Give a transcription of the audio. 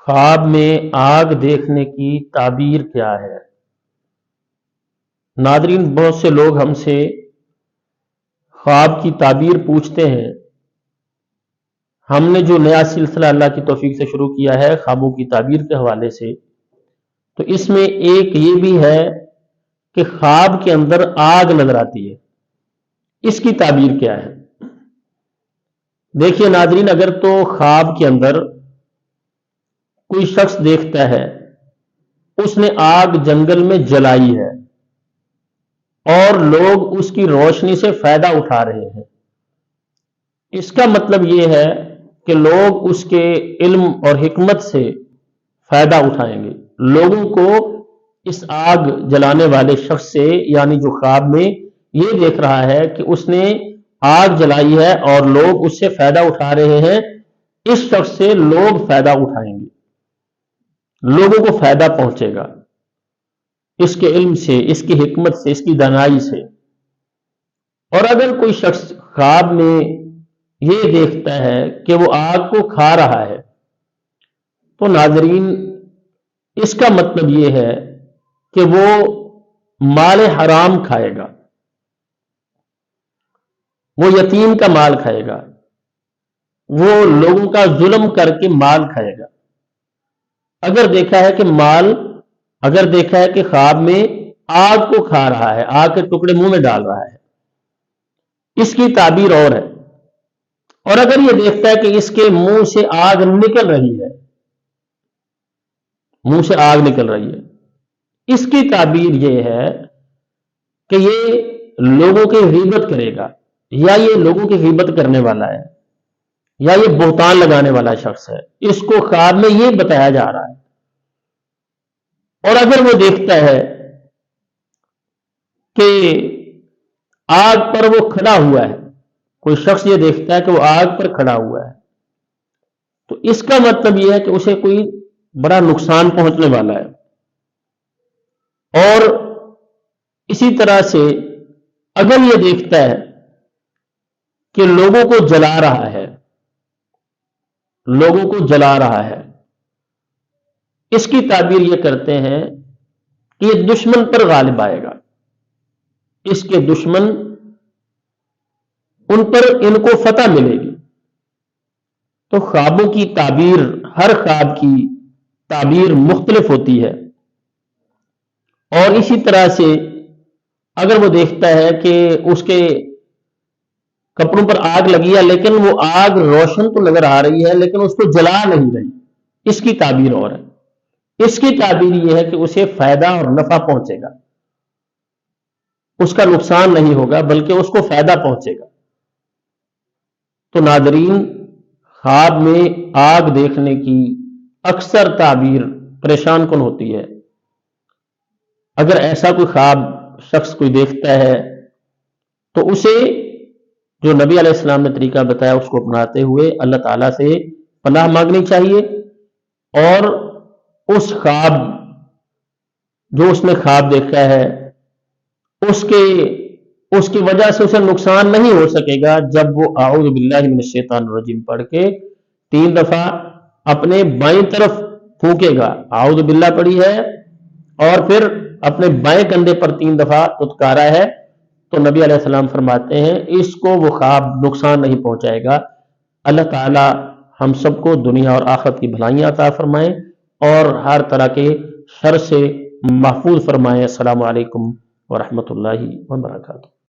خواب میں آگ دیکھنے کی تعبیر کیا ہے؟ ناظرین، بہت سے لوگ ہم سے خواب کی تعبیر پوچھتے ہیں۔ ہم نے جو نیا سلسلہ اللہ کی توفیق سے شروع کیا ہے خوابوں کی تعبیر کے حوالے سے، تو اس میں ایک یہ بھی ہے کہ خواب کے اندر آگ نظر آتی ہے، اس کی تعبیر کیا ہے؟ دیکھیے ناظرین، اگر تو خواب کے اندر کوئی شخص دیکھتا ہے اس نے آگ جنگل میں جلائی ہے اور لوگ اس کی روشنی سے فائدہ اٹھا رہے ہیں، اس کا مطلب یہ ہے کہ لوگ اس کے علم اور حکمت سے فائدہ اٹھائیں گے۔ لوگوں کو اس آگ جلانے والے شخص سے، یعنی جو خواب میں یہ دیکھ رہا ہے کہ اس نے آگ جلائی ہے اور لوگ اس سے فائدہ اٹھا رہے ہیں، اس شخص سے لوگ فائدہ اٹھائیں گے، لوگوں کو فائدہ پہنچے گا اس کے علم سے، اس کی حکمت سے، اس کی دانائی سے۔ اور اگر کوئی شخص خواب میں یہ دیکھتا ہے کہ وہ آگ کو کھا رہا ہے، تو ناظرین اس کا مطلب یہ ہے کہ وہ مال حرام کھائے گا، وہ یتیم کا مال کھائے گا، وہ لوگوں کا ظلم کر کے مال کھائے گا۔ اگر دیکھا ہے کہ خواب میں آگ کو کھا رہا ہے، آگ کے ٹکڑے منہ میں ڈال رہا ہے، اس کی تعبیر اور ہے۔ اور اگر یہ دیکھتا ہے کہ اس کے منہ سے آگ نکل رہی ہے، منہ سے آگ نکل رہی ہے، اس کی تعبیر یہ ہے کہ یہ لوگوں کی غیبت کرے گا، یا یہ لوگوں کی غیبت کرنے والا ہے، یا یہ بہتان لگانے والا شخص ہے، اس کو خواب میں یہ بتایا جا رہا ہے۔ اور اگر وہ دیکھتا ہے کہ آگ پر وہ کھڑا ہوا ہے، کوئی شخص یہ دیکھتا ہے کہ وہ آگ پر کھڑا ہوا ہے، تو اس کا مطلب یہ ہے کہ اسے کوئی بڑا نقصان پہنچنے والا ہے۔ اور اسی طرح سے اگر یہ دیکھتا ہے کہ لوگوں کو جلا رہا ہے، لوگوں کو جلا رہا ہے، اس کی تعبیر یہ کرتے ہیں کہ یہ دشمن پر غالب آئے گا، اس کے دشمن ان پر ان کو فتح ملے گی۔ تو خوابوں کی تعبیر، ہر خواب کی تعبیر مختلف ہوتی ہے۔ اور اسی طرح سے اگر وہ دیکھتا ہے کہ اس کے کپڑوں پر آگ لگی ہے لیکن وہ آگ روشن تو نظر آ رہی ہے لیکن اس کو جلا نہیں رہی، اس کی تعبیر اور ہے۔ اس کی تعبیر یہ ہے کہ اسے فائدہ اور نفع پہنچے گا، اس کا نقصان نہیں ہوگا بلکہ اس کو فائدہ پہنچے گا۔ تو ناظرین، خواب میں آگ دیکھنے کی اکثر تعبیر پریشان کن ہوتی ہے۔ اگر ایسا کوئی خواب شخص کوئی دیکھتا ہے تو اسے جو نبی علیہ السلام نے طریقہ بتایا اس کو اپناتے ہوئے اللہ تعالیٰ سے پناہ مانگنی چاہیے، اور اس خواب جو اس نے خواب دیکھا ہے اس کی وجہ سے اسے نقصان نہیں ہو سکے گا جب وہ اعوذ باللہ من الشیطان الرجیم پڑھ کے 3 دفعہ اپنے بائیں طرف پھونکے گا۔ اعوذ باللہ پڑھی ہے اور پھر اپنے بائیں کندھے پر 3 دفعہ تتکارا ہے، تو نبی علیہ السلام فرماتے ہیں اس کو وہ خواب نقصان نہیں پہنچائے گا۔ اللہ تعالی ہم سب کو دنیا اور آخرت کی بھلائیاں عطا فرمائیں اور ہر طرح کے شر سے محفوظ فرمائیں۔ السلام علیکم ورحمۃ اللہ وبرکاتہ۔